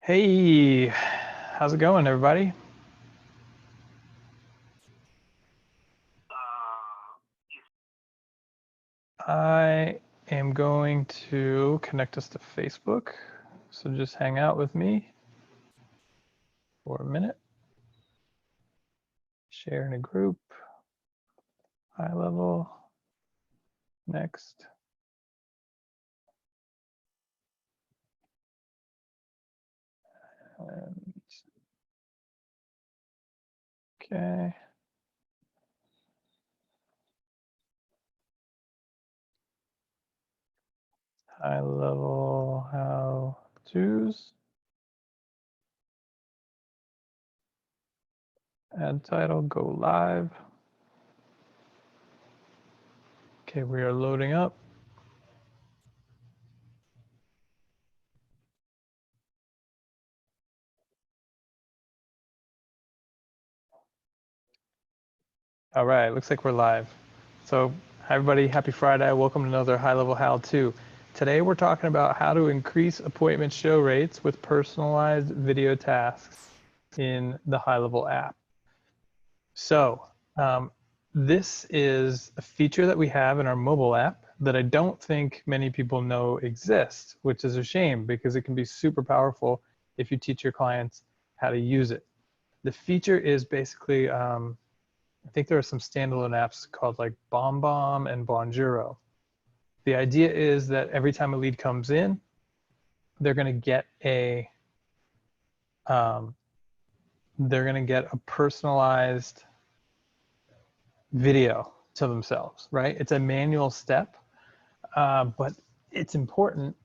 Hey, how's it going, everybody? I am going to connect us to Facebook. So just hang out with me for a minute. Share in a group. High level. Next. And, okay. High level how-tos. Add title, go live. Okay, we are loading up. All right, looks like we're live. So hi everybody, happy Friday. Welcome to another high level how-to. Today we're talking about how to increase appointment show rates with personalized video tasks in the high level app. So this is a feature that we have in our mobile app that I don't think many people know exists, which is a shame because it can be super powerful if you teach your clients how to use it. The feature is basically I think there are some standalone apps called like BombBomb and Bonjuro. The idea is that every time a lead comes in, they're going to get a personalized video to themselves, right? It's a manual step, but it's important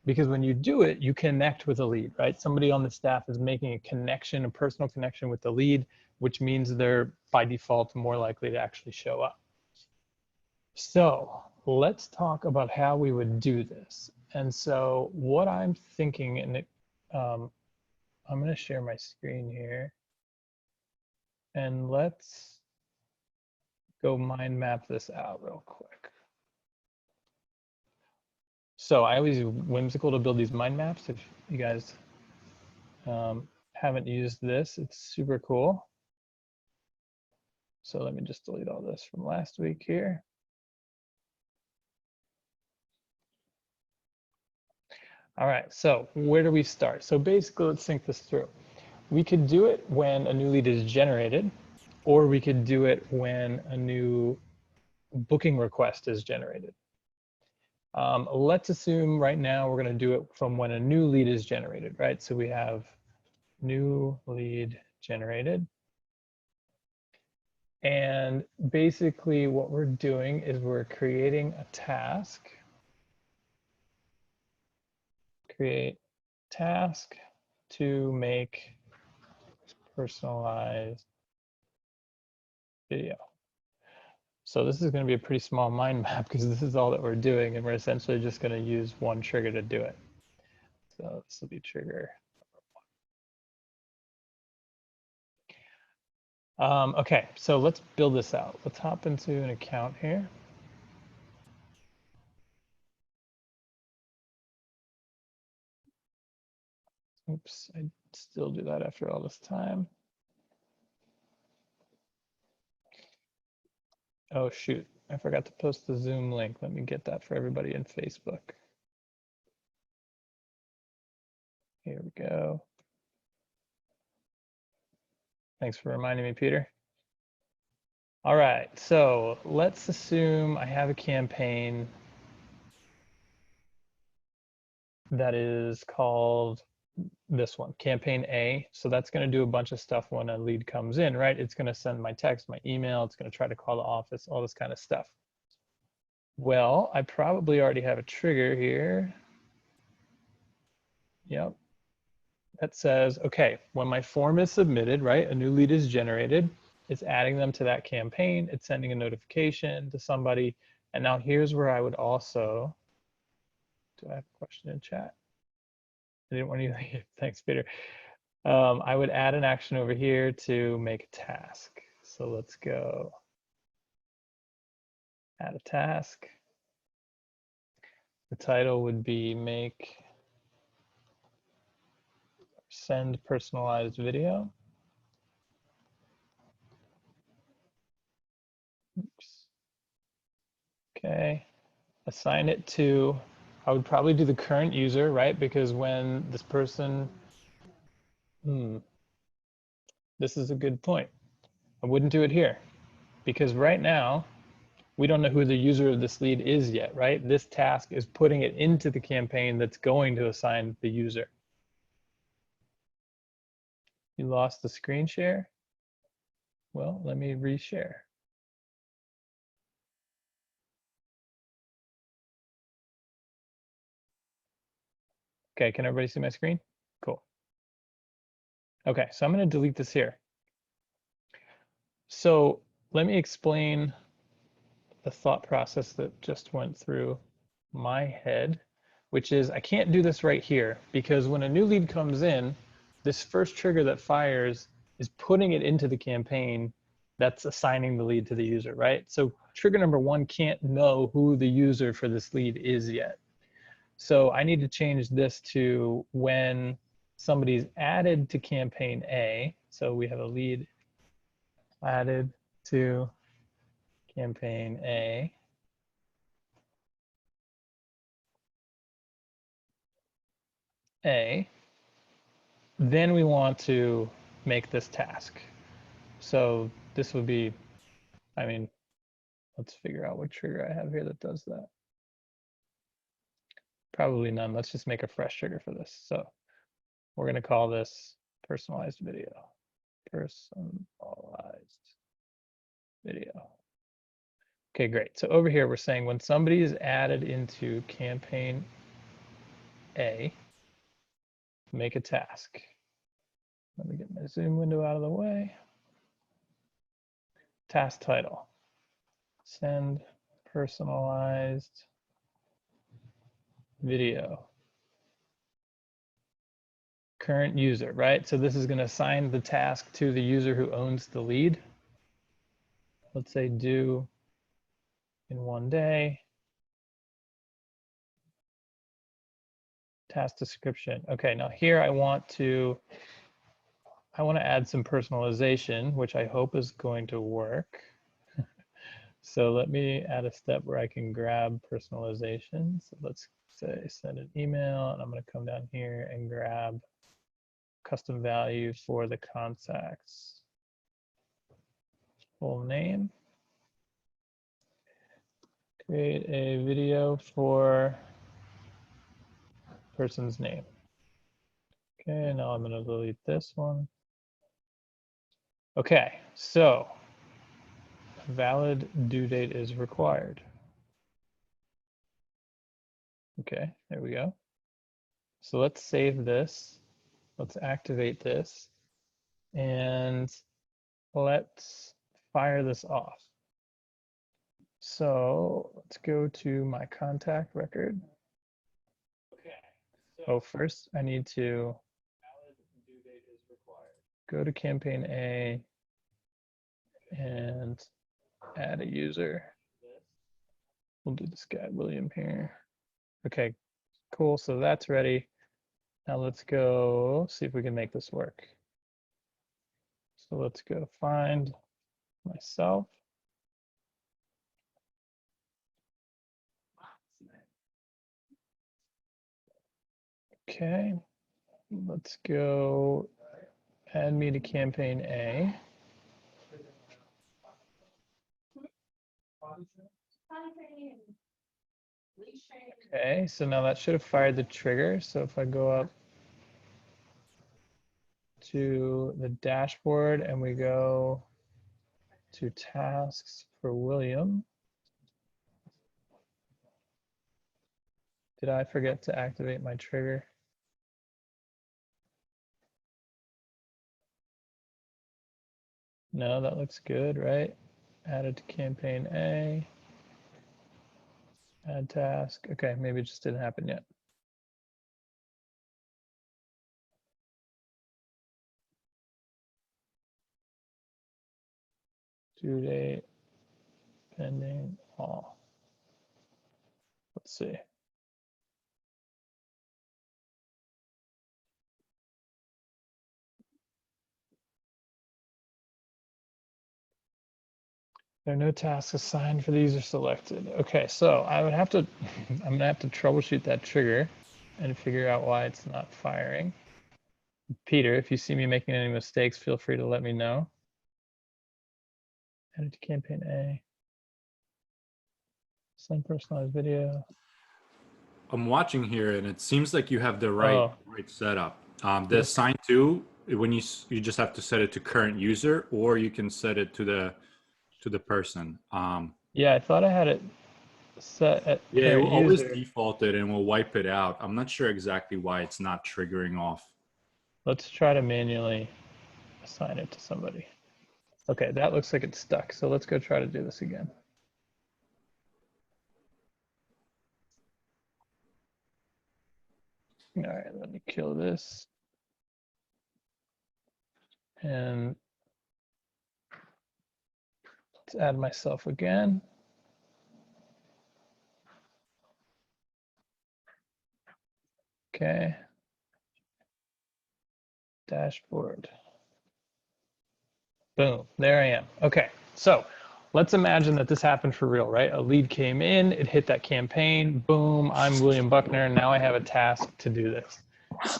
because when you do it, you connect with a lead, right? Somebody on the staff is making a connection, a personal connection with the lead, which means they're by default more likely to actually show up. So let's talk about how we would do this. And so what I'm thinking, and I'm going to share my screen here, and let's go mind map this out real quick. So I always whimsical to build these mind maps. If you guys haven't used this, it's super cool. So let me just delete all this from last week here. All right, so where do we start? So basically, let's think this through. We could do it when a new lead is generated, or we could do it when a new booking request is generated. Let's assume right now we're going to do it from when a new lead is generated, right? So we have new lead generated. And basically what we're doing is we're creating a task. Create task to make personalized video. So this is going to be a pretty small mind map because this is all that we're doing, and we're essentially just going to use one trigger to do it. So this will be trigger. Okay, so let's build this out. Let's hop into an account here. Oops, I still do that after all this time. Oh shoot, I forgot to post the Zoom link. Let me get that for everybody in Facebook. Here we go. Thanks for reminding me, Peter. All right, so let's assume I have a campaign that is called this one, campaign A. So that's going to do a bunch of stuff when a lead comes in, right? It's going to send my text, my email, it's going to try to call the office, all this kind of stuff. Well, I probably already have a trigger here. Yep. That says, okay, when my form is submitted, right, a new lead is generated, it's adding them to that campaign, it's sending a notification to somebody. And now here's where I would also, do I have a question in chat? I didn't want to, thanks, Peter. I would add an action over here to make a task. So let's go add a task. The title would be make send personalized video. Oops. Okay, assign it to, I would probably do the current user, right? Because when this person, this is a good point. I wouldn't do it here because right now we don't know who the user of this lead is yet, right? This task is putting it into the campaign that's going to assign the user. You lost the screen share? Well, let me reshare. Okay, can everybody see my screen? Cool. Okay, so I'm going to delete this here. So let me explain the thought process that just went through my head, which is I can't do this right here because when a new lead comes in, this first trigger that fires is putting it into the campaign that's assigning the lead to the user, right? So trigger number one can't know who the user for this lead is yet. So I need to change this to when somebody's added to campaign A. So we have a lead added to campaign A. Then we want to make this task. So this would be, I mean, let's figure out what trigger I have here that does that. Probably none. Let's just make a fresh trigger for this. So we're going to call this personalized video. Personalized video. Okay, great. So over here, we're saying when somebody is added into campaign A, make a task. Let me get my Zoom window out of the way. Task title. Send personalized video. Current user, right? So this is going to assign the task to the user who owns the lead. Let's say due in 1 day. Task description. Okay, now here I want to add some personalization, which I hope is going to work. So let me add a step where I can grab personalization. So let's say send an email, and I'm going to come down here and grab custom value for the contact's full name. Create a video for person's name. Okay, now I'm going to delete this one. Okay, so valid due date is required. Okay, there we go. So let's save this. Let's activate this. And let's fire this off. So let's go to my contact record. Okay. Oh, first I need to go to campaign A and add a user. We'll do this guy, William, here. Okay, cool. So that's ready. Now let's go see if we can make this work. So let's go find myself. Okay, let's go add me to campaign A. Okay, so now that should have fired the trigger. So if I go up to the dashboard and we go to tasks for William. Did I forget to activate my trigger? No, that looks good, right? Added to campaign A. Add task. Okay, maybe it just didn't happen yet. Due date pending all. Let's see. There are no tasks assigned for the user selected. Okay, so I would have to, I'm gonna have to troubleshoot that trigger and figure out why it's not firing. Peter, if you see me making any mistakes, feel free to let me know. Edit to campaign A. Send personalized video. I'm watching here, and it seems like you have the right setup. The Yes. assign to, when you just have to set it to current user, or you can set it to the person. Yeah, I thought I had it set at Yeah, it will current always user. default it, and we'll wipe it out. I'm not sure exactly why it's not triggering off. Let's try to manually assign it to somebody. Okay, that looks like it's stuck. So let's go try to do this again. All right, let me kill this. And let's add myself again. Okay. Dashboard. Boom, there I am. Okay, so let's imagine that this happened for real, right? A lead came in, it hit that campaign, boom, I'm William Buckner, and now I have a task to do this.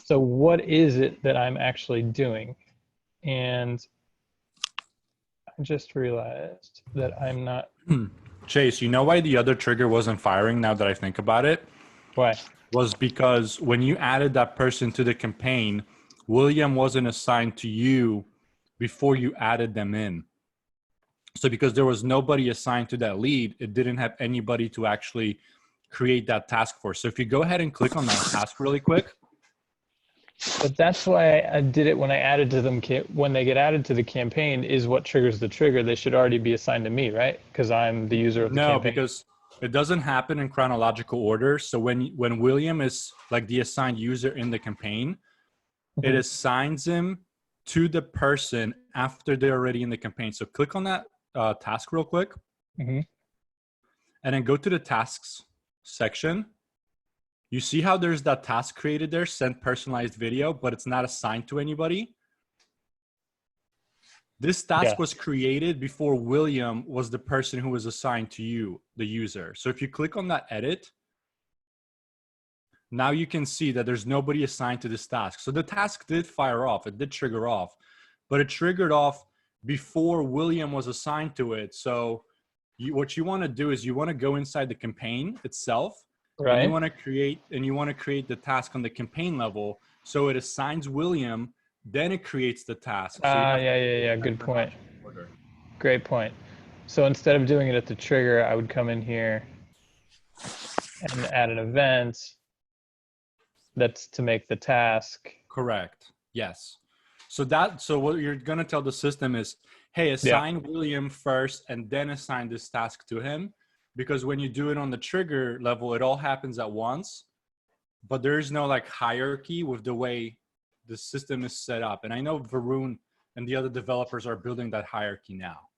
So what is it that I'm actually doing? And I just realized that I'm not. Chase, you know why the other trigger wasn't firing now that I think about it? Why? Was because when you added that person to the campaign, William wasn't assigned to you before you added them in. So because there was nobody assigned to that lead, it didn't have anybody to actually create that task for. So if you go ahead and click on that task really quick. But that's why I did it when I added to them. When they get added to the campaign is what triggers the trigger. They should already be assigned to me, right? Because I'm the user of the No, campaign. because it doesn't happen in chronological order. So when William is like the assigned user in the campaign, it assigns him to the person after they're already in the campaign. So click on that task real quick, and then go to the tasks section. You see how there's that task created there, send personalized video, but it's not assigned to anybody. This task was created before William was the person who was assigned to you, the user. So if you click on that edit, now you can see that there's nobody assigned to this task. So the task did fire off, it did trigger off, but it triggered off before William was assigned to it. So what you want to do is you want to go inside the campaign itself, Right. and you want to create the task on the campaign level. So it assigns William, then it creates the task. So Yeah. Good point. Great point. So instead of doing it at the trigger, I would come in here and add an event that's to make the task. Correct. Yes. So what you're going to tell the system is, hey, assign William first and then assign this task to him. Because when you do it on the trigger level, it all happens at once, but there is no like hierarchy with the way the system is set up. And I know Varun and the other developers are building that hierarchy now.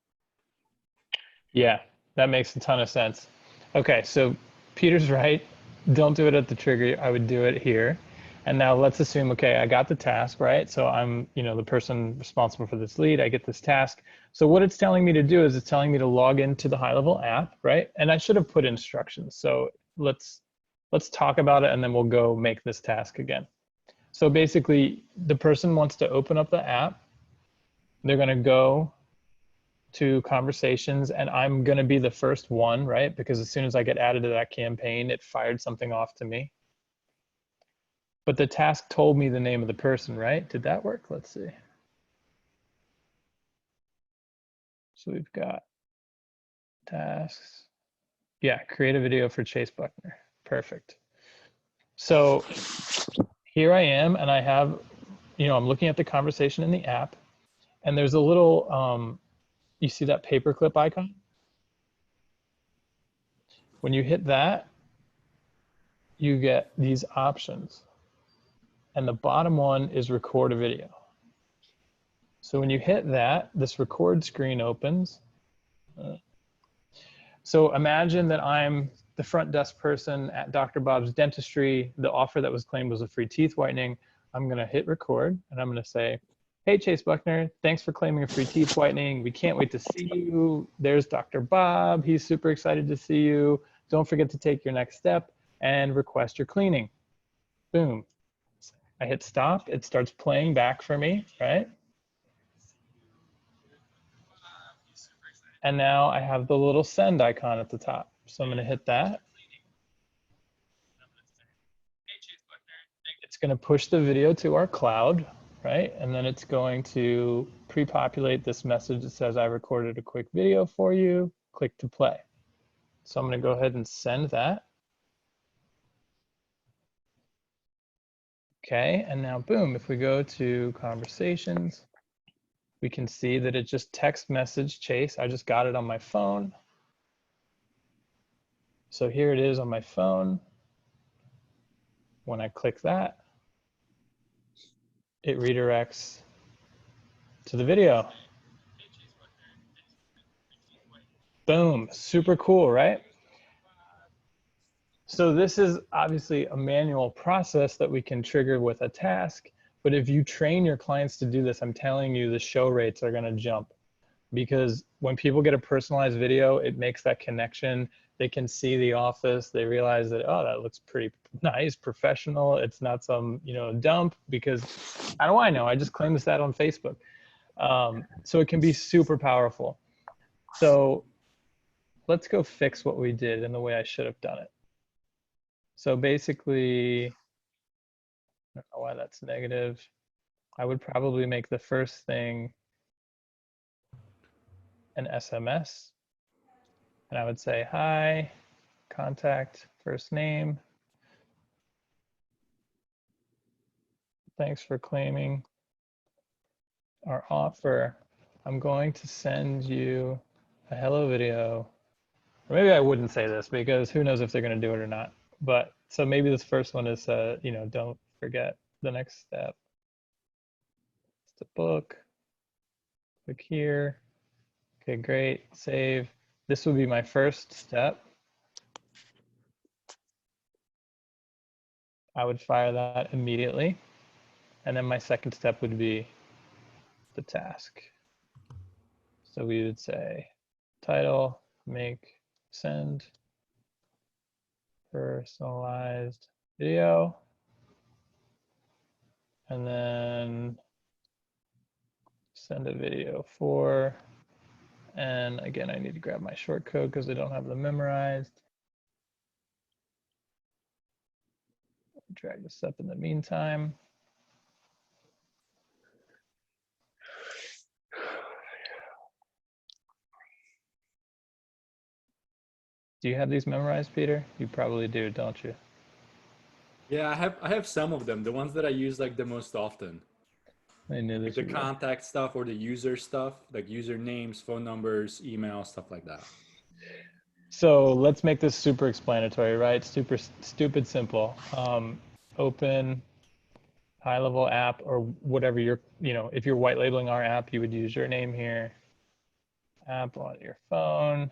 Yeah, that makes a ton of sense. Okay, so Peter's right. Don't do it at the trigger. I would do it here. And now let's assume, okay, I got the task, right? So I'm, the person responsible for this lead. I get this task. So what it's telling me to do is it's telling me to log into the HighLevel app, right? And I should have put instructions. So let's talk about it and then we'll go make this task again. So basically the person wants to open up the app. They're going to go to conversations and I'm going to be the first one, right? Because as soon as I get added to that campaign, it fired something off to me. But the task told me the name of the person, right? Did that work? Let's see. So we've got tasks. Yeah, create a video for Chase Buckner. Perfect. So here I am and I have, I'm looking at the conversation in the app and there's a little, you see that paperclip icon? When you hit that, you get these options. And the bottom one is record a video. So when you hit that, this record screen opens. So imagine that I'm the front desk person at Dr. Bob's Dentistry. The offer that was claimed was a free teeth whitening. I'm going to hit record and I'm going to say, Hey, Chase Buckner, thanks for claiming a free teeth whitening. We can't wait to see you. There's Dr. Bob. He's super excited to see you. Don't forget to take your next step and request your cleaning. Boom. I hit stop. It starts playing back for me, right? And now I have the little send icon at the top. So I'm going to hit that. It's going to push the video to our cloud, right? And then it's going to pre-populate this message that says, I recorded a quick video for you. Click to play. So I'm going to go ahead and send that. Okay, and now boom, if we go to conversations, we can see that it just text message Chase. I just got it on my phone. So here it is on my phone. When I click that, it redirects to the video. Boom, super cool, right? So this is obviously a manual process that we can trigger with a task, but if you train your clients to do this, I'm telling you the show rates are gonna jump, because when people get a personalized video, it makes that connection. They can see the office, they realize that, oh, that looks pretty nice, professional. It's not some, dump, because how do I know? I just claimed this ad on Facebook. So it can be super powerful. So let's go fix what we did in the way I should have done it. So basically, I don't know why that's negative. I would probably make the first thing an SMS. And I would say, hi, contact, first name. Thanks for claiming our offer. I'm going to send you a hello video. Or maybe I wouldn't say this, because who knows if they're going to do it or not. But so maybe this first one is, don't forget the next step. It's the book. Click here. Okay, great. Save. This would be my first step. I would fire that immediately. And then my second step would be the task. So we would say title, make, send, personalized video. And then send a video for, and again, I need to grab my short code because I don't have them memorized. Drag this up in the meantime. Do you have these memorized, Peter? You probably do, don't you? Yeah, I have some of them, the ones that I use like the most often. I knew Like this the would work. contact stuff or the user stuff, like usernames, phone numbers, email, stuff like that. So let's make this super explanatory, right? Super stupid simple. Open HighLevel app, or whatever you're, if you're white labeling our app, you would use your name here. App on your phone.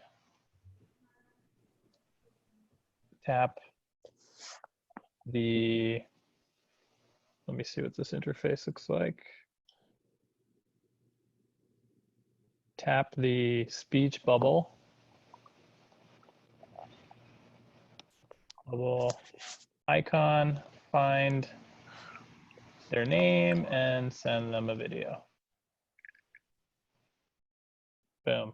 Tap the, let me see what this interface looks like. Tap the speech bubble. Bubble icon, find their name and send them a video. Boom.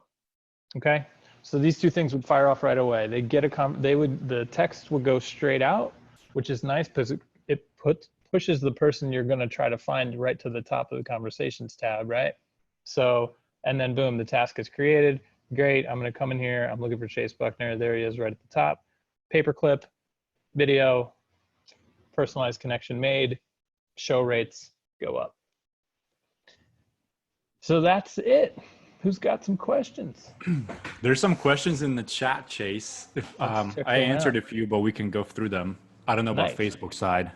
Okay. So these two things would fire off right away. They get the text would go straight out, which is nice because it pushes the person you're going to try to find right to the top of the conversations tab, right? So, and then boom, the task is created. Great. I'm going to come in here. I'm looking for Chase Buckner. There he is right at the top. Paperclip, video, personalized connection made, show rates go up. So that's it. Who's got some questions? There's some questions in the chat, Chase. Let's check I them answered out. a few, but we can go through them. I don't know about Nice. Facebook side.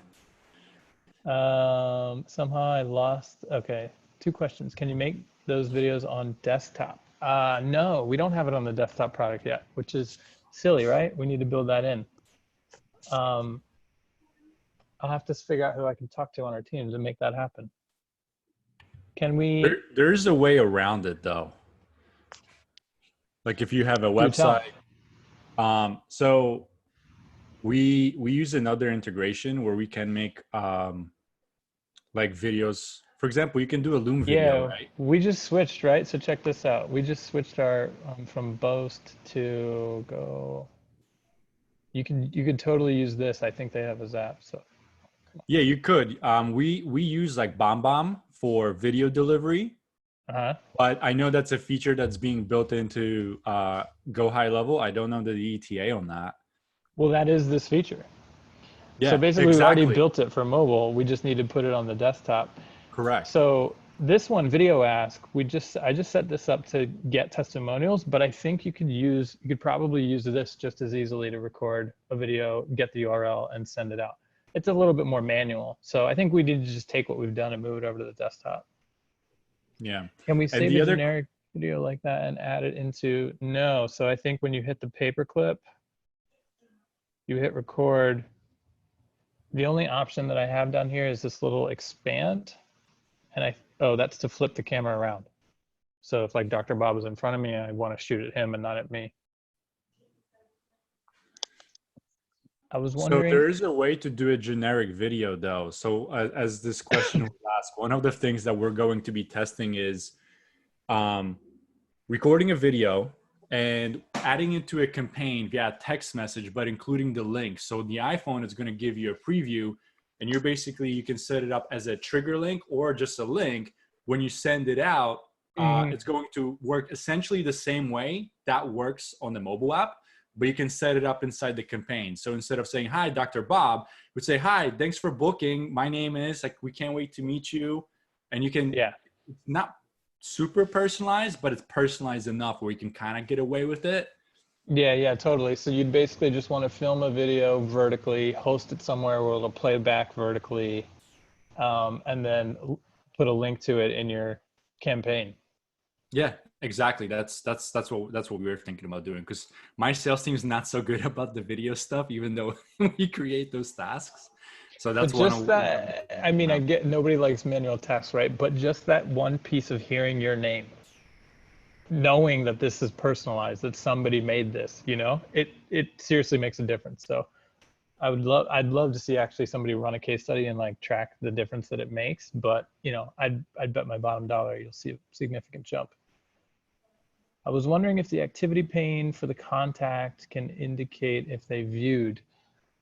Somehow I lost. Okay, 2 questions. Can you make those videos on desktop? No, we don't have it on the desktop product yet, which is silly, right? We need to build that in. I'll have to figure out who I can talk to on our team to make that happen. Can we There's a way around it though. Like if you have a do tell? website, so we use another integration where we can make like videos. For example, you can do a Loom video, Yeah, right? we just switched, right? So check this out. We just switched our from Boast to Go. You could totally use this. I think they have a Zap. So Yeah, you could. We use like BombBomb for video delivery, uh-huh. but I know that's a feature that's being built into Go HighLevel. I don't know the ETA on that. Well, that is this feature. So Yeah, basically, we've already exactly. built it for mobile. We just need to put it on the desktop. Correct. So this one, Video Ask, I just set this up to get testimonials, but I think you could probably use this just as easily to record a video, get the URL, and send it out. It's a little bit more manual. So I think we need to just take what we've done and move it over to the desktop. Yeah. Can we And save a the other, generic video like that and add it into, no. So I think when you hit the paperclip, you hit record. The only option that I have down here is this little expand. Oh, that's to flip the camera around. So if like Dr. Bob is in front of me, I want to shoot at him and not at me. I was so wondering, there is a way to do a generic video though. So as this question was asked, one of the things that we're going to be testing is um, recording a video and adding it to a campaign via text message, but including the link. So the iPhone is going to give you a preview, and you can set it up as a trigger link or just a link. When you send it out, mhm, it's going to work essentially the same way that works on the mobile app, but you can set it up inside the campaign. So instead of saying, "Hi, Dr. Bob," would say, "Hi, thanks for booking. My name is," like, "we can't wait to meet you." And you can, yeah, not super personalized, but it's personalized enough where you can kind of get away with it. yeah, totally. So you'd basically just want to film a video vertically, host it somewhere where it'll play back vertically, and then put a link to it in your campaign. Yeah, exactly. That's what we were thinking about doing, because my sales team is not so good about the video stuff, even though we create those tasks. So But that's just one of the that, things I mean, I now. get nobody likes manual tests, right? But just that one piece of hearing your name, knowing that this is personalized, that somebody made this, it seriously makes a difference. So I'd love to see actually somebody run a case study and like track the difference that it makes. But I'd bet my bottom dollar you'll see a significant jump. I was wondering if the activity pane for the contact can indicate if they viewed.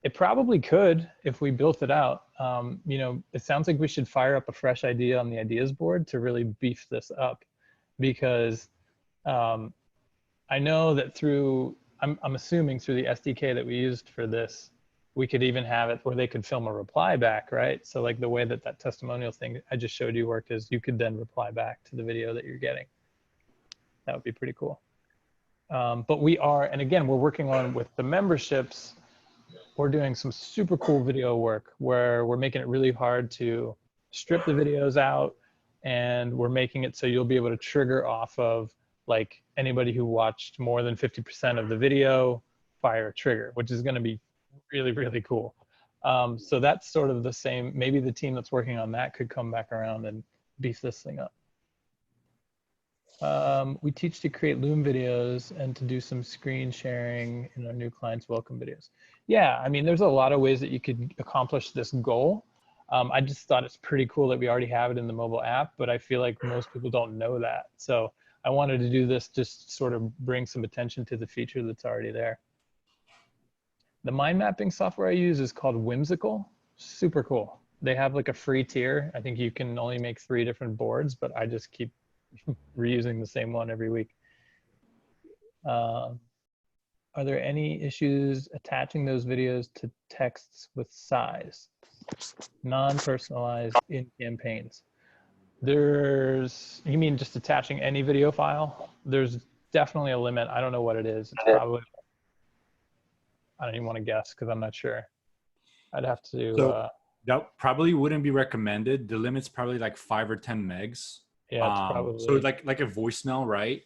It probably could if we built it out. It sounds like we should fire up a fresh idea on the ideas board to really beef this up, because um, I know that I'm assuming through the SDK that we used for this, we could even have it where they could film a reply back, right? So like the way that testimonial thing I just showed you worked is you could then reply back to the video that you're getting. That would be pretty cool. But and again, we're working on with the memberships, we're doing some super cool video work where we're making it really hard to strip the videos out, and we're making it so you'll be able to trigger off of like anybody who watched more than 50% of the video, fire a trigger, which is going to be really, really cool. So that's sort of the same. Maybe the team that's working on that could come back around and beef this thing up. We teach to create Loom videos and to do some screen sharing in our new clients welcome videos. Yeah, I mean, there's a lot of ways that you could accomplish this goal. I just thought it's pretty cool that we already have it in the mobile app, but I feel like most people don't know that. So I wanted to do this just sort of bring some attention to the feature that's already there. The mind mapping software I use is called Whimsical. Super cool. They have like a free tier. I think you can only make 3 different boards, but I just keep reusing the same one every week. Are there any issues attaching those videos to texts with size, non-personalized in campaigns? You mean just attaching any video file? There's definitely a limit. I don't know what it is. It's probably, I don't even want to guess because I'm not sure. I'd have to, So that probably wouldn't be recommended. The limit's probably like 5 or 10 megs. yeah, it's So probably, like a voicemail, right?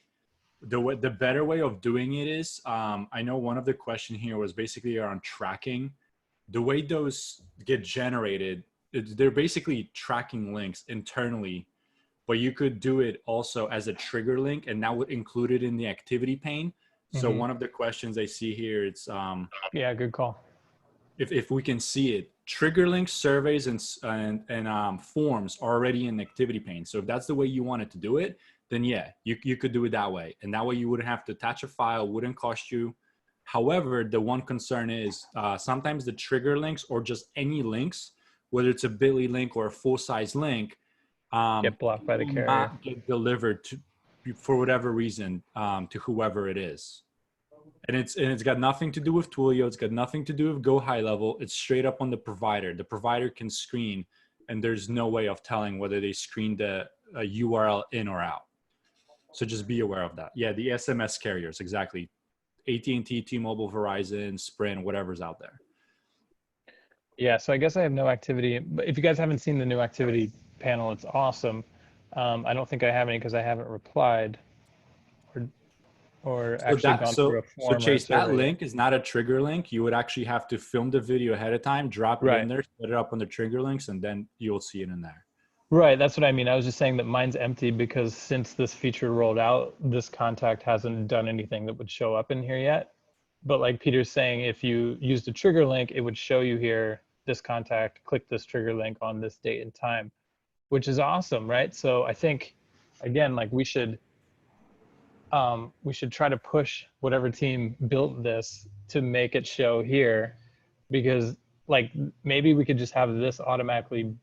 The better way of doing it is, I know one of the question here was basically around tracking. The way those get generated, they're basically tracking links internally but you could do it also as a trigger link, and that would include it in the activity pane. So one of the questions I see here, it's Yeah, good call. if we can see it, trigger links, surveys, and forms are already in the activity pane. So if that's the way you wanted to do it, then yeah, you could do it that way. And that way you wouldn't have to attach a file, wouldn't cost you. However, the one concern is sometimes the trigger links or just any links, whether it's a bit.ly link or a full-size link, Get blocked by the will carrier. not get delivered to, for whatever reason, to whoever it is. And it's got nothing to do with Twilio. It's got nothing to do with Go HighLevel. It's straight up on the provider. The provider can screen, and there's no way of telling whether they screened a URL in or out. So just be aware of that. Yeah, the SMS carriers, exactly. AT&T, T-Mobile, Verizon, Sprint, whatever's out there. Yeah, so I guess I have no activity. But if you guys haven't seen the new activity panel, it's awesome. I don't think I have any because I haven't replied or actually gone through a So form or a Chase, that survey yet. link is not a trigger link. You would actually have to film the video ahead of time, drop it in there, set it up on the trigger links, and then you'll see it in there. Right, that's what I mean. I was just saying that mine's empty because since this feature rolled out, this contact hasn't done anything that would show up in here yet. But like Peter's saying, if you used a trigger link, it would show you here, this contact, click this trigger link on this date and time, which is awesome, right? So I think, again, like we should try to push whatever team built this to make it show here, because like maybe we could just have this automatically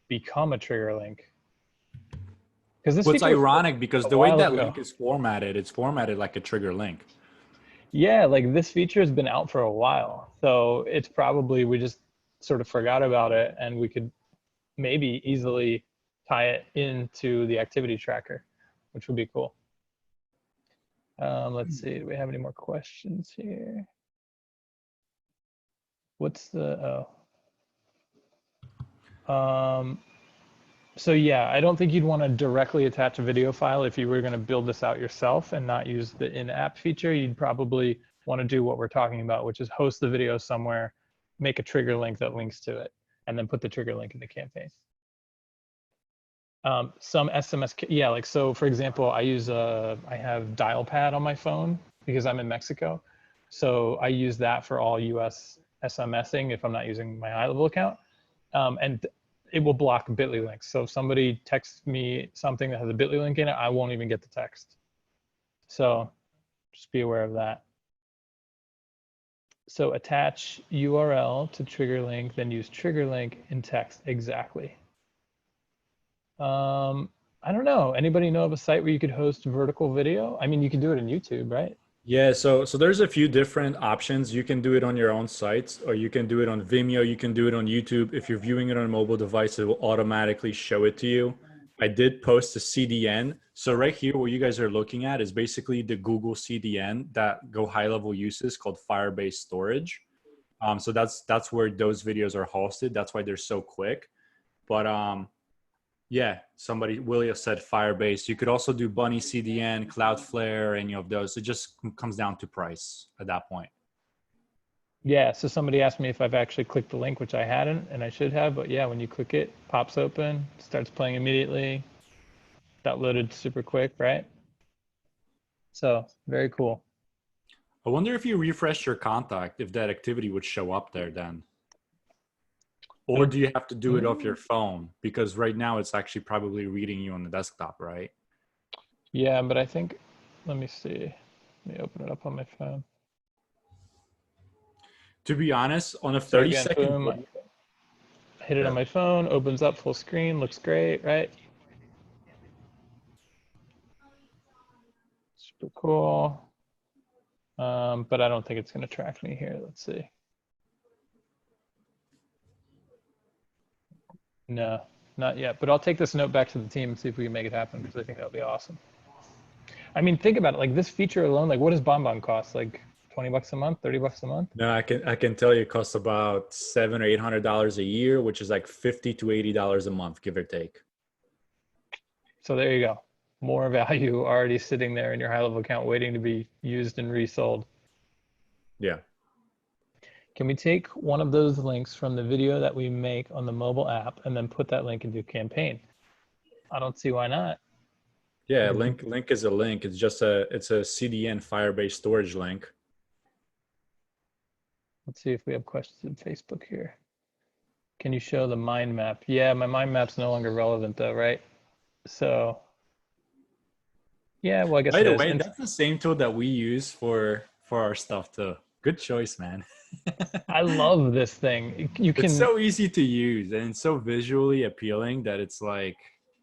become a trigger link. Because this What's feature ironic, because a the way while that ago. link is formatted, it's formatted like a trigger link. Yeah, like this feature has been out for a while. So it's probably, we just sort of forgot about it, and we could maybe easily tie it into the activity tracker, which would be cool. Let's see, do we have any more questions here? What's the, so yeah, I don't think you'd want to directly attach a video file if you were going to build this out yourself and not use the in-app feature. You'd probably want to do what we're talking about, which is host the video somewhere, make a trigger link that links to it, and then put the trigger link in the campaign. Some SMS, yeah, like so for example, I have dial pad on my phone because I'm in Mexico. So I use that for all US SMSing if I'm not using my HighLevel account. And it will block bit.ly links. So if somebody texts me something that has a bit.ly link in it, I won't even get the text. So just be aware of that. So attach URL to trigger link, then use trigger link in text. Exactly. I don't know. Anybody know of a site where you could host vertical video? I mean, you can do it in YouTube, right? Yeah, so there's a few different options. You can do it on your own sites, or you can do it on Vimeo. You can do it on YouTube. If you're viewing it on a mobile device, it will automatically show it to you. I did post a CDN. So right here, what you guys are looking at is basically the Google CDN that Go HighLevel uses, called Firebase storage. So that's where those videos are hosted. That's why they're so quick. But yeah, William said Firebase. You could also do Bunny CDN, Cloudflare, any of those. It just comes down to price at that point. Yeah, so somebody asked me if I've actually clicked the link, which I hadn't, and I should have, but yeah, when you click it, pops open, starts playing immediately. That loaded super quick, right? So very cool. I wonder if you refresh your contact, if that activity would show up there then. Or do you have to do it off your phone? Because right now it's actually probably reading you on the desktop, right? Yeah, but I think, let me see. Let me open it up on my phone. To be honest, on a So 30-second boom, video, I hit it on my phone, opens up full screen, looks great, right? Super cool. But I don't think it's going to track me here. Let's see. No, not yet. But I'll take this note back to the team and see if we can make it happen, because I think that would be awesome. I mean, think about it. Like this feature alone, like what does Bonbon cost? Like 20 bucks a month, 30 bucks a month? no, I can tell you it costs about $700 or $800 a year, which is like $50 to $80 a month, give or take. So there you go. More value already sitting there in your HighLevel account waiting to be used and resold. Yeah. Can we take one of those links from the video that we make on the mobile app and then put that link into a campaign? I don't see why not. Yeah, link is a link. It's just it's a CDN Firebase storage link. Let's see if we have questions in Facebook here. Can you show the mind map? Yeah, my mind map's no longer relevant though, right? So yeah, well, I guess By it the is. way, And that's the same tool that we use for our stuff too. Good choice, man. I love this thing. You It's can, so easy to use and it's so visually appealing that it's like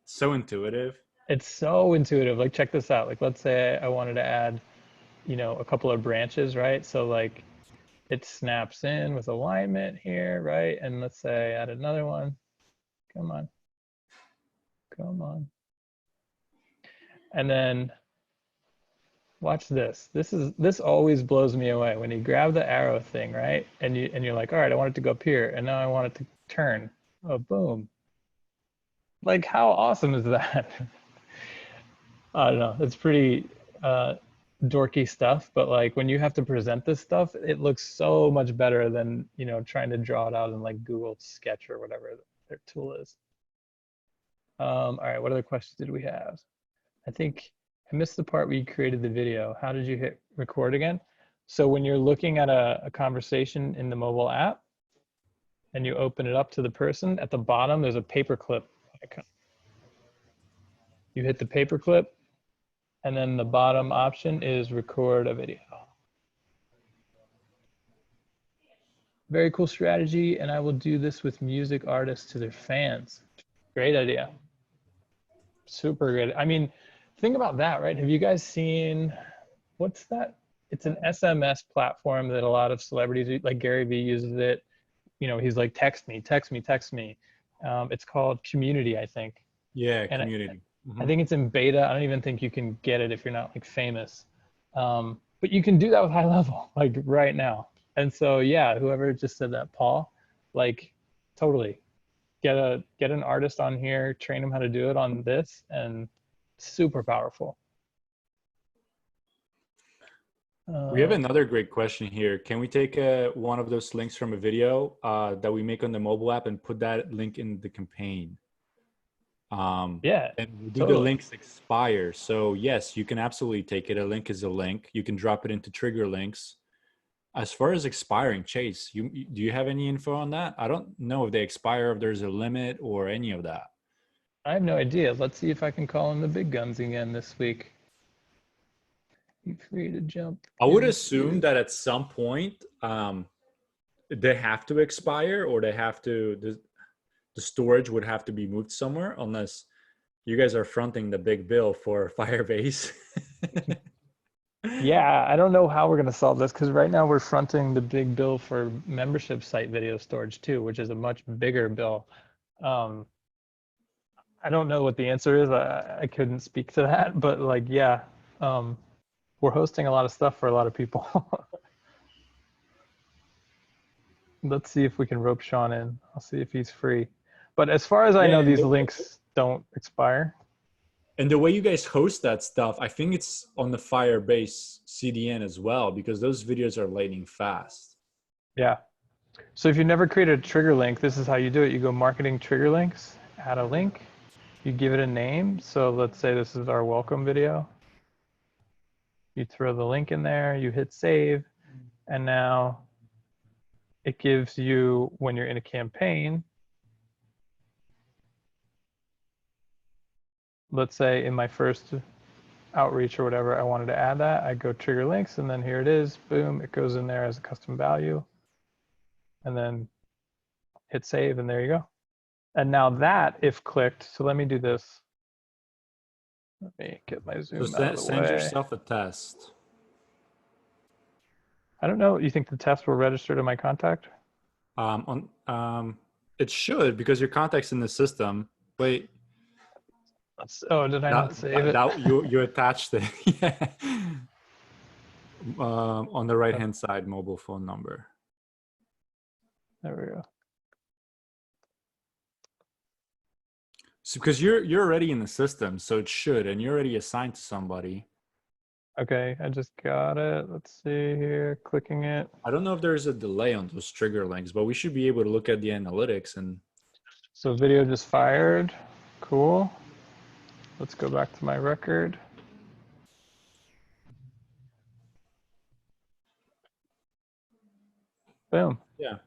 so intuitive. it's so intuitive. Like, check this out. Like, let's say I wanted to add, a couple of branches, right? So like it snaps in with alignment here, right? And let's say add another one. Come on, come on. And then watch this. This always blows me away when you grab the arrow thing, right? And you're like, all right, I want it to go up here, and now I want it to turn. Oh, boom. Like, how awesome is that? I don't know. It's pretty dorky stuff, but like when you have to present this stuff, it looks so much better than, trying to draw it out in like Google Sketch or whatever their tool is. All right, what other questions did we have? I think I missed the part where you created the video. How did you hit record again? So when you're looking at a conversation in the mobile app and you open it up to the person, at the bottom, there's a paperclip icon. You hit the paperclip, and then the bottom option is record a video. Very cool strategy, and I will do this with music artists to their fans. Great idea. Super good. I mean, think about that, right? Have you guys seen, what's that? It's an SMS platform that a lot of celebrities, like Gary Vee uses it. He's like, text me, text me, text me. It's called Community, I think. Yeah, And community. I think it's in beta. I don't even think you can get it if you're not like famous. But you can do that with HighLevel, like right now. And so, yeah, whoever just said that, Paul, like totally get an artist on here, train them how to do it on this, and super powerful. We have another great question here. Can we take one of those links from a video that we make on the mobile app and put that link in the campaign? Yeah, and we do the totally. links expire. So yes, you can absolutely take it. A link is a link. You can drop it into trigger links. As far as expiring, Chase, do you have any info on that? I don't know if they expire, if there's a limit or any of that. I have no idea. Let's see if I can call in the big guns again this week. Be free to jump. I would assume that at some point they have to expire, or they have to the storage would have to be moved somewhere, unless you guys are fronting the big bill for Firebase. Yeah, I don't know how we're going to solve this because right now we're fronting the big bill for membership site video storage too, which is a much bigger bill. I don't know what the answer is. I couldn't speak to that, but like, yeah, we're hosting a lot of stuff for a lot of people. Let's see if we can rope Sean in. I'll see if he's free. But as far as I know, these links don't expire. And the way you guys host that stuff, I think it's on the Firebase CDN as well, because those videos are lightning fast. Yeah. So if you never created a trigger link, this is how you do it. You go marketing trigger links, add a link, you give it a name. So let's say this is our welcome video. You throw the link in there, you hit save, and now it gives you, when you're in a campaign, let's say in my first outreach or whatever, I wanted to add that, I go trigger links, and then here it is, boom, it goes in there as a custom value, and then hit save, and there you go. And now that, if clicked, so let me do this. Let me get my Zoom So out of the send way. yourself a test. I don't know, you think the test will register to my contact? It should, because your contact's in the system. Wait. Oh, did I not save it? You attached it. Yeah. On the right hand side, mobile phone number. There we go. So because you're already in the system, so it should, and you're already assigned to somebody. Okay, I just got it. Let's see here, clicking it. I don't know if there's a delay on those trigger links, but we should be able to look at the analytics and. So video just fired. Cool. Let's go back to my record. Boom. Yeah.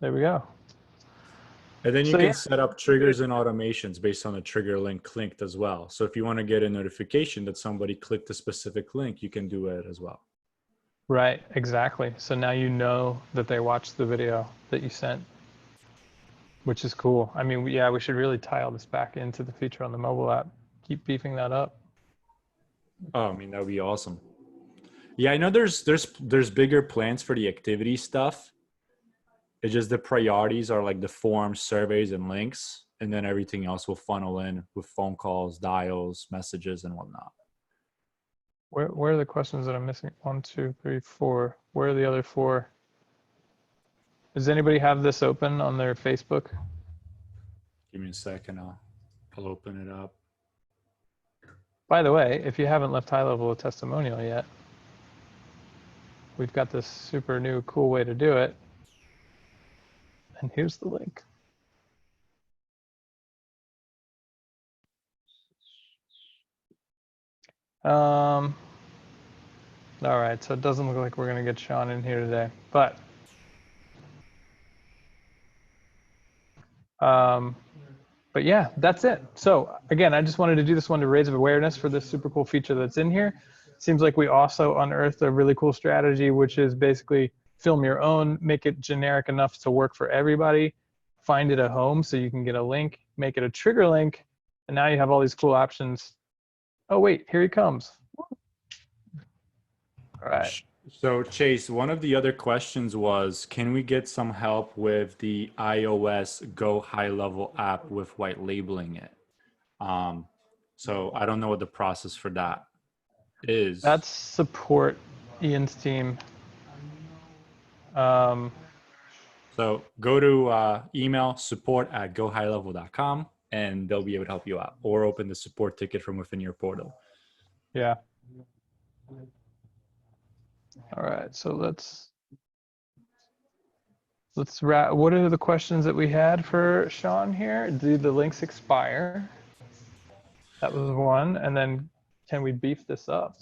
There we go. And then you So, can yeah. set up triggers and automations based on the trigger link clicked as well. So if you want to get a notification that somebody clicked a specific link, you can do it as well. Right, exactly. So now you know that they watched the video that you sent, which is cool. I mean, yeah, we should really tie all this back into the feature on the mobile app. Keep beefing that up. Oh, I mean, that would be awesome. Yeah, I know there's bigger plans for the activity stuff. It's just the priorities are like the forms, surveys, and links, and then everything else will funnel in with phone calls, dials, messages, and whatnot. Where are the questions that I'm missing? 1, 2, 3, 4. Where are the other 4? Does anybody have this open on their Facebook? Give me a second. I'll open it up. By the way, if you haven't left HighLevel a testimonial yet, we've got this super new cool way to do it. And here's the link. All right, so it doesn't look like we're gonna get Sean in here today, but yeah, that's it. So again, I just wanted to do this one to raise awareness for this super cool feature that's in here. Seems like we also unearthed a really cool strategy, which is basically film your own, make it generic enough to work for everybody, find it a home so you can get a link, make it a trigger link, and now you have all these cool options. Oh wait, here he comes. All right. So Chase, one of the other questions was, can we get some help with the iOS Go HighLevel app with white labeling it? So I don't know what the process for that is. That's support Ian's team. So go to email support@gohighlevel.com and they'll be able to help you out, or open the support ticket from within your portal. Yeah. All right, so let's wrap. What are the questions that we had for Sean here? Do the links expire? That was one. And then can we beef this up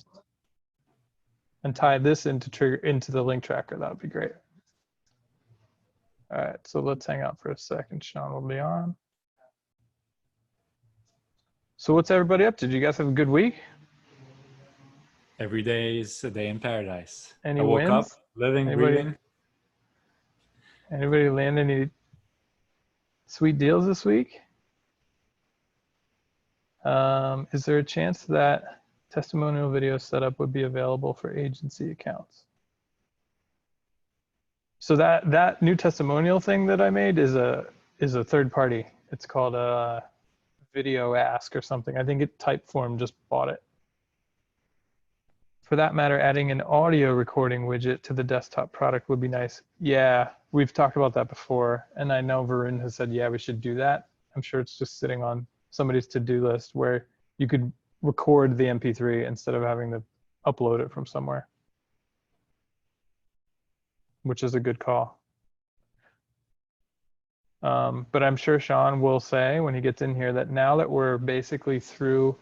and tie this into the link tracker? That would be great. All right, so let's hang out for a second. Sean will be on. So what's everybody up to? Did you guys have a good week? Every day is a day in paradise. Any I woke up, wins? living, breathing. Anybody land any sweet deals this week? Is there a chance that testimonial video setup would be available for agency accounts? So that new testimonial thing that I made is a third party. It's called a Video Ask or something. I think Typeform just bought it. For that matter, adding an audio recording widget to the desktop product would be nice. Yeah, we've talked about that before, and I know Varun has said, yeah, we should do that. I'm sure it's just sitting on somebody's to-do list where you could record the MP3 instead of having to upload it from somewhere, which is a good call. But I'm sure Sean will say when he gets in here that now that we're basically through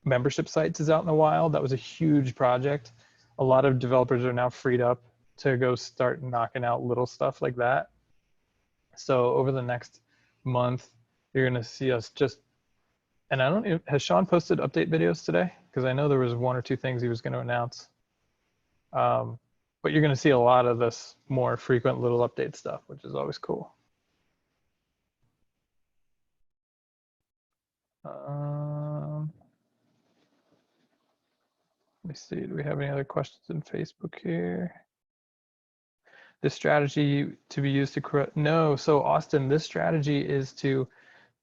membership sites is out in the wild, that was a huge project. A lot of developers are now freed up to go start knocking out little stuff like that. So over the next month, you're gonna see us just, and I don't know, has Sean posted update videos today? Because I know there was 1 or 2 things he was gonna announce. But you're gonna see a lot of this more frequent little update stuff, which is always cool. Let me see, do we have any other questions in Facebook here? This strategy to be used to correct, no, so Austin, this strategy is to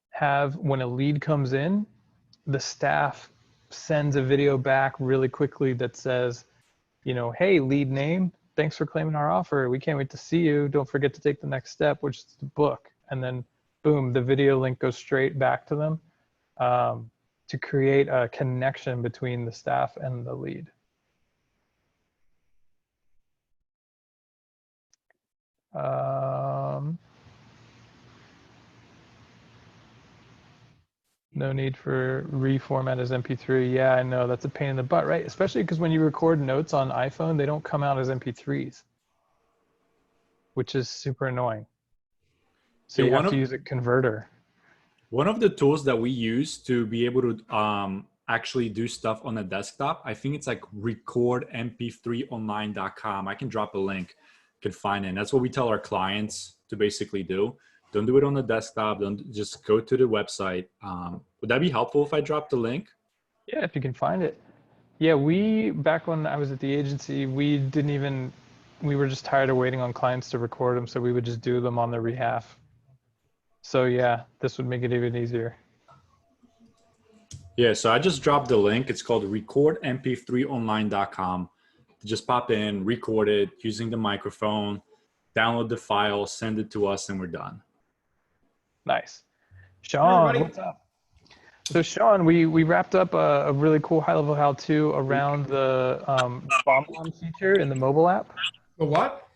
have, when a lead comes in, the staff sends a video back really quickly that says, you know, hey, lead name, thanks for claiming our offer. We can't wait to see you. Don't forget to take the next step, which is to book. And then boom, the video link goes straight back to them to create a connection between the staff and the lead. No need for reformat as MP3. Yeah, I know that's a pain in the butt, right? Especially because when you record notes on iPhone, they don't come out as MP3s, which is super annoying. So Yeah, you have to use a converter. one of the tools that we use to be able to actually do stuff on a desktop, I think it's like recordmp3online.com. I can drop a link, you can find it. And that's what we tell our clients to basically do. Don't do it on the desktop. Don't just go to the website. Would that be helpful if I drop the link? Yeah, if you can find it. Yeah, back when I was at the agency, we were just tired of waiting on clients to record them, so we would just do them on their behalf. So yeah, this would make it even easier. Yeah, so I just dropped the link. It's called recordmp3online.com. Just pop in, record it using the microphone, download the file, send it to us, and we're done. Nice. Sean, what's up? So Sean, we wrapped up a really cool high-level how-to around the BombBomb feature in the mobile app. The what?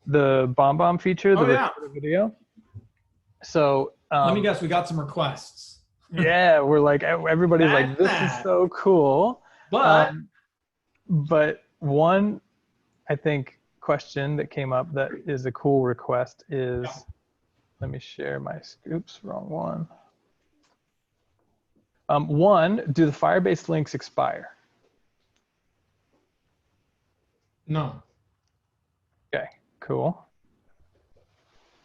The BombBomb feature, the yeah. recorder video. So Let me guess, we got some requests. yeah, we're like, everybody's like, this is so cool. But one, I think, question that came up that is a cool request is, let me share my, oops, wrong one. One, do the Firebase links expire? No. Okay, cool.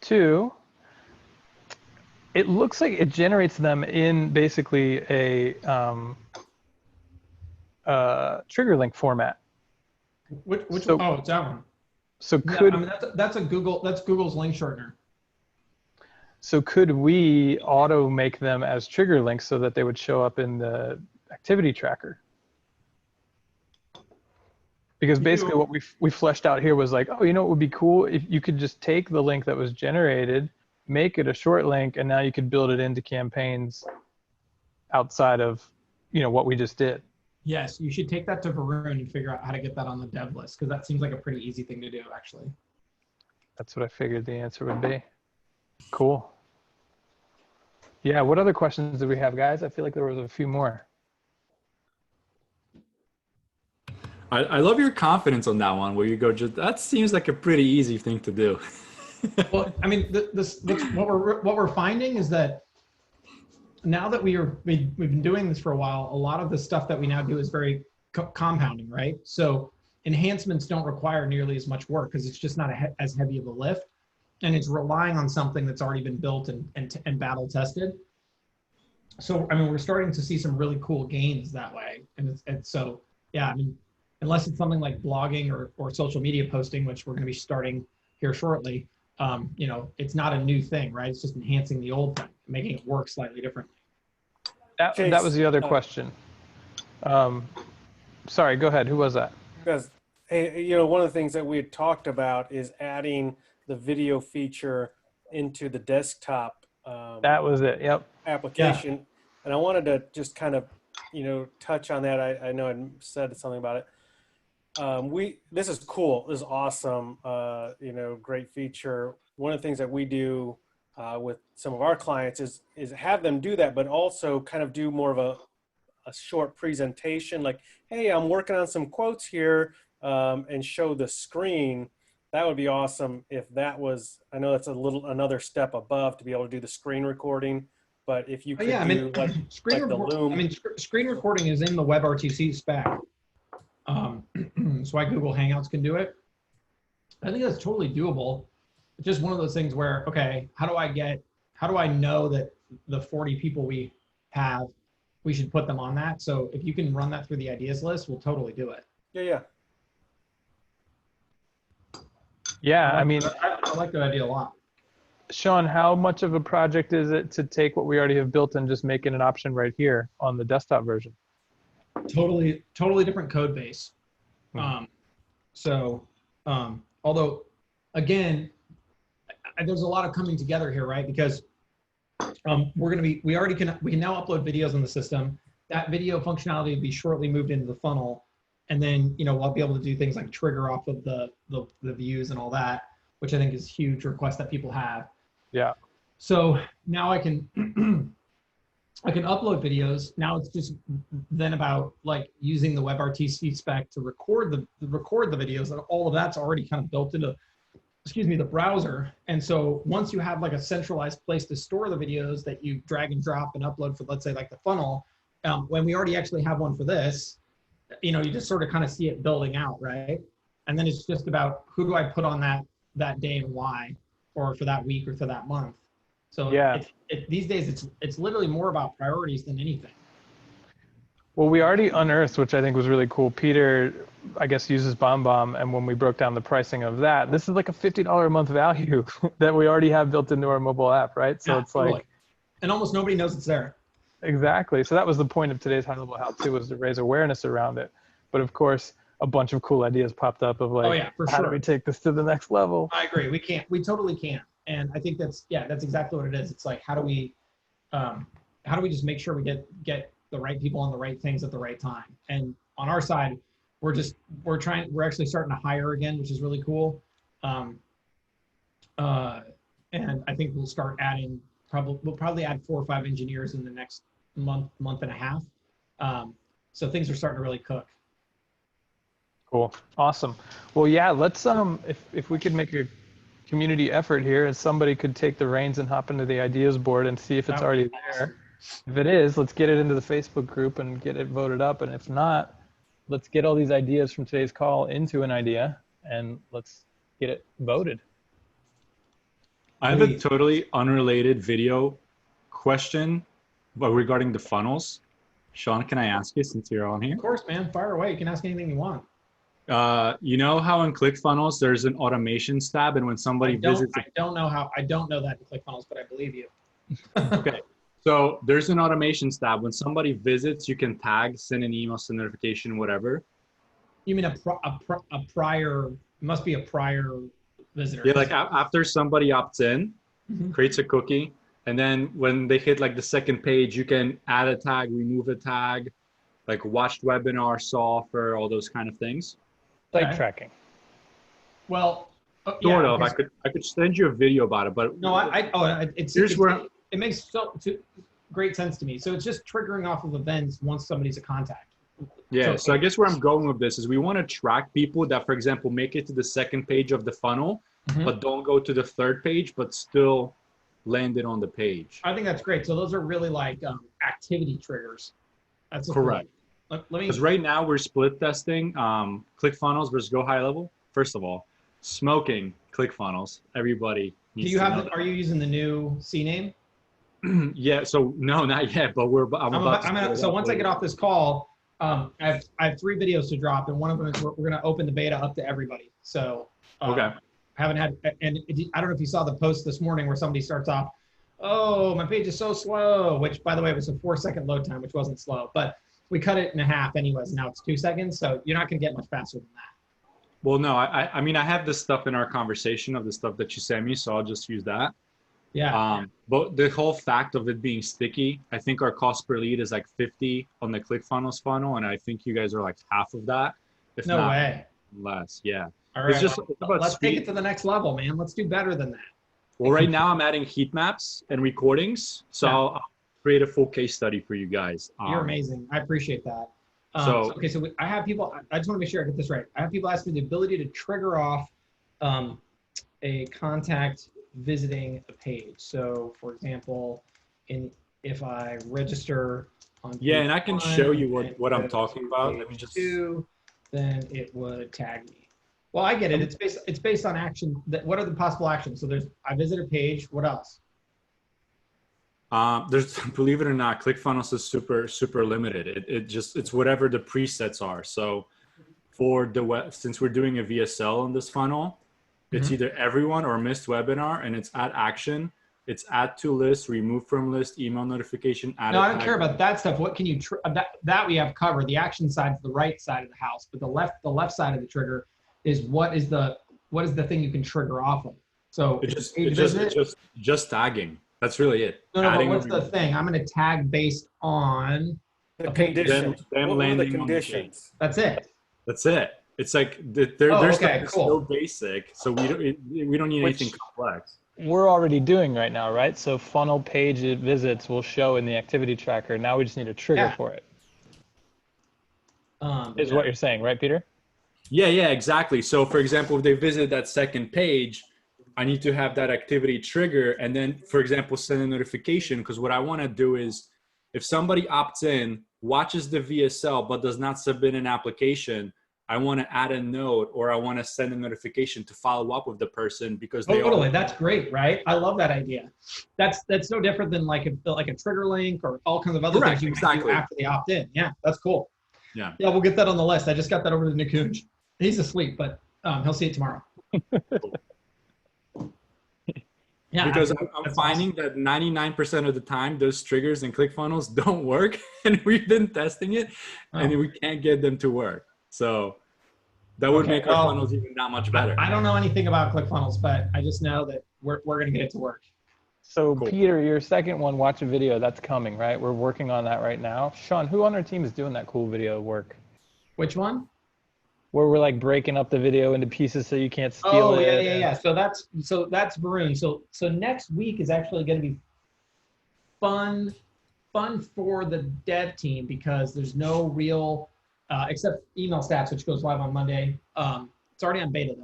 Two, it looks like it generates them in basically a trigger link format. Which oh, it's that one. So could, I mean, that's Google's link shortener. So could we auto make them as trigger links so that they would show up in the activity tracker? Because basically what we fleshed out here was like, oh, you know what would be cool if you could just take the link that was generated, make it a short link, and now you could build it into campaigns outside of, you know, what we just did. Yes, you should take that to Varun and figure out how to get that on the dev list, because that seems like a pretty easy thing to do, actually. That's what I figured the answer would be. Cool. Yeah, what other questions do we have, guys? I feel like there was a few more. I love your confidence on that one, where you go, just that seems like a pretty easy thing to do. Well, I mean, what we're finding is that now that we've been doing this for a while, a lot of the stuff that we now do is very compounding, right? So enhancements don't require nearly as much work because it's just not as heavy of a lift, and it's relying on something that's already been built and battle tested. So I mean, we're starting to see some really cool gains that way, and so yeah, I mean, unless it's something like blogging or social media posting, which we're going to be starting here shortly, you know, it's not a new thing, right? It's just enhancing the old thing, making it work slightly differently. That was the other question. Sorry, go ahead. Who was that? Because, hey, you know, one of the things that we had talked about is adding the video feature into the desktop That was it. Yep. application. Yeah. And I wanted to just kind of, you know, touch on that. I know I said something about it. This is cool. This is awesome. You know, great feature. One of the things that we do with some of our clients is have them do that, but also kind of do more of a short presentation, like, hey, I'm working on some quotes here, and show the screen. That would be awesome if that was, I know that's another step above to be able to do the screen recording, but if you could do like the Loom. I mean, screen recording is in the WebRTC spec. That's why Google Hangouts can do it. I think that's totally doable. It's just one of those things where, okay, how do I know that the 40 people we have, we should put them on that? So if you can run that through the ideas list, we'll totally do it. Yeah. Yeah, I mean, I like that idea a lot. Sean, how much of a project is it to take what we already have built and just make it an option right here on the desktop version? Totally different code base. Although, again, there's a lot of coming together here, right? Because we can now upload videos on the system. That video functionality will be shortly moved into the funnel, and then, you know, we'll be able to do things like trigger off of the views and all that, which I think is a huge request that people have. Yeah. So now I can I can upload videos. Now it's just then about like using the WebRTC spec to record the videos, and all of that's already kind of built into, the browser. And so once you have like a centralized place to store the videos that you drag and drop and upload for, let's say like the funnel, when we already actually have one for this, you just sort of kind of see it building out, right? And then it's just about who do I put on that day and why, or for that week or for that month. So yeah, these days it's literally more about priorities than anything. well, we already unearthed, which I think was really cool. Peter, I guess, uses BombBomb, and when we broke down the pricing of that, this is like a $50 a month value that we already have built into our mobile app, right? So it's totally. like, and almost nobody knows it's there. exactly. So that was the point of today's high-level how-to, was to raise awareness around it. But of course, a bunch of cool ideas popped up of like, oh yeah, for how sure. do we take this to the next level? I agree. We totally can. And I think that's exactly what it is. It's like, how do we just make sure we get the right people on the right things at the right time? And on our side, we're actually starting to hire again, which is really cool. And I think we'll start adding, we'll probably add 4 or 5 engineers in the next month and a half. So things are starting to really cook. Cool. Awesome. Well, yeah, let's, if we could make a community effort here, and somebody could take the reins and hop into the ideas board and see if it's already there. If it is, let's get it into the Facebook group and get it voted up. And if not, let's get all these ideas from today's call into an idea and let's get it voted. I have a totally unrelated video question, but regarding the funnels. Sean, can I ask you, since you're on here? Of course, man. Fire away. You can ask anything you want. You know how in ClickFunnels there's an automations tab, and when somebody visits, I don't know that in ClickFunnels, but I believe you. Okay, so there's an automations tab. When somebody visits, you can tag, send an email, send notification, whatever. You mean a prior? Must be a prior visitor. Yeah, like after somebody opts in, creates a cookie, and then when they hit like the second page, you can add a tag, remove a tag, like watched webinar, saw offer, all those kind of things. Site tracking. Well, sort of. I could send you a video about it, but no, it makes great sense to me. So it's just triggering off of events once somebody's a contact. Yeah. So I guess where I'm going with this is we want to track people that, for example, make it to the second page of the funnel, but don't go to the third page, but still landed on the page. I think that's great. So those are really like activity triggers. That's correct. Because right now we're split testing ClickFunnels versus Go HighLevel. First of all, smoking ClickFunnels. Everybody needs to know. Are you using the new CNAME? Yeah. So no, not yet. But so once I get off this call, I have 3 videos to drop, and one of them is we're going to open the beta up to everybody. So okay. I don't know if you saw the post this morning where somebody starts off, "Oh, my page is so slow," which, by the way, was a 4-second load time, which wasn't slow, but we cut it in half anyways. Now it's 2 seconds, so you're not going to get much faster than that. Well, no, I mean, I have this stuff in our conversation of the stuff that you sent me, so I'll just use that. Yeah. But the whole fact of it being sticky, I think our cost per lead is like 50 on the ClickFunnels funnel, and I think you guys are like half of that. If no not way. Less, yeah. All right. It's let's take it to the next level, man. Let's do better than that. Well, right now I'm adding heat maps and recordings, so I'll create a full case study for you guys. You're amazing. I appreciate that. So I have people, I just want to make sure I get this right. I have people ask me the ability to trigger off a contact visiting a page. So for example, if I register on and I can show you what I'm talking about. Let me just then it would tag me. Well, I get it. It's based on action. What are the possible actions? So I visit a page. What else? There's, believe it or not, ClickFunnels is super limited. It's whatever the presets are. So for since we're doing a VSL in this funnel, it's either everyone or missed webinar, and it's add action. It's add to list, remove from list, email notification. Add no, I don't care about that stuff. What can you that we have covered? The action side is the right side of the house, but the left side of the trigger is what is the thing you can trigger off of. So it's just tagging. That's really it. No, but what's the thing? I'm going to tag based on the conditions. Them landing the conditions. That's it. That's it. It's like their Oh, stuff okay, is cool. so basic, so we don't need anything complex. We're already doing right now, right? So funnel page visits will show in the activity tracker. Now we just need a trigger Yeah. for it. Yeah. Is what you're saying, right, Peter? Yeah, exactly. So for example, if they visit that second page, I need to have that activity trigger, and then, for example, send a notification, because what I want to do is if somebody opts in, watches the VSL, but does not submit an application, I want to add a note, or I want to send a notification to follow up with the person because they Totally, are. that's great, right? I love that idea. That's no different than like a trigger link or all kinds of other Correct, things you can do exactly. after they opt in. Yeah, that's cool. Yeah. Yeah, we'll get that on the list. I just got that over to Nikunj. He's asleep, but he'll see it tomorrow. Yeah, Because absolutely. I'm That's finding that 99% of the time those triggers and ClickFunnels don't work, and we've been testing it, and Oh. we can't get them to work. So that would Okay, make our well, funnels even that much better. I don't know anything about ClickFunnels, but I just know that we're going to get it to work. So Cool. Peter, your second one, watch a video, that's coming, right? We're working on that right now. Sean, who on our team is doing that cool video work? Which one? Where we're like breaking up the video into pieces so you can't steal it. Yeah. So that's Varun. So next week is actually going to be fun for the dev team because there's no real except email stats, which goes live on Monday. It's already on beta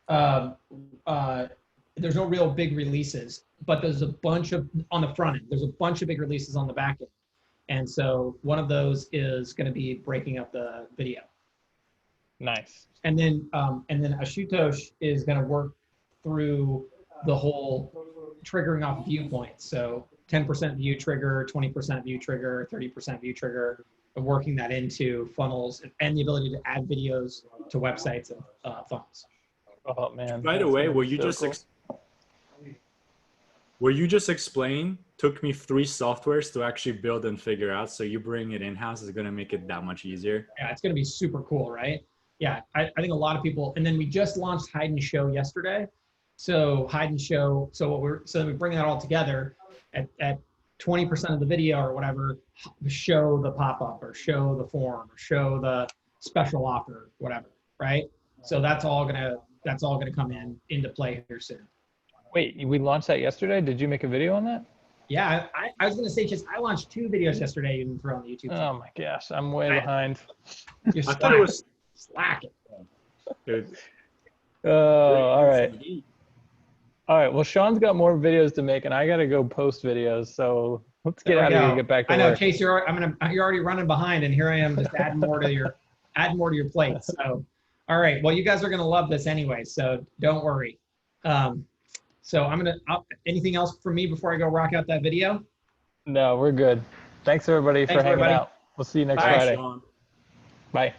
though. There's no real big releases, but there's a bunch of on the front end. There's a bunch of big releases on the back end, and so one of those is going to be breaking up the video. Nice. And then Ashutosh is going to work through the whole triggering off viewpoints. So 10% view trigger, 20% view trigger, 30% view trigger, and working that into funnels and the ability to add videos to websites and funnels. Oh man. By the way, what you just explained took me 3 softwares to actually build and figure out. So you bring it in-house is going to make it that much easier. Yeah, it's going to be super cool, right? Yeah, I think a lot of people, and then we just launched Hide and Show yesterday. So Hide and Show, so we bring that all together at 20% of the video or whatever, show the pop-up or show the form or show the special offer, whatever, right? So that's all gonna come into play here soon. Wait, we launched that yesterday? Did you make a video on that? Yeah, I was gonna say, just I launched 2 videos yesterday you can throw on the YouTube channel. Oh my gosh, I'm way behind. You're I thought it was slacking. All right. All right. Well, Sean's got more videos to make, and I got to go post videos. So let's get out of here and get back to work. I know, Chase. You're already running behind, and here I am just adding more to your plate. So, all right. Well, you guys are gonna love this anyway, so don't worry. So anything else from me before I go rock out that video? No, we're good. Thanks everybody for hanging out. We'll see you next Bye, Friday. Sean. Bye.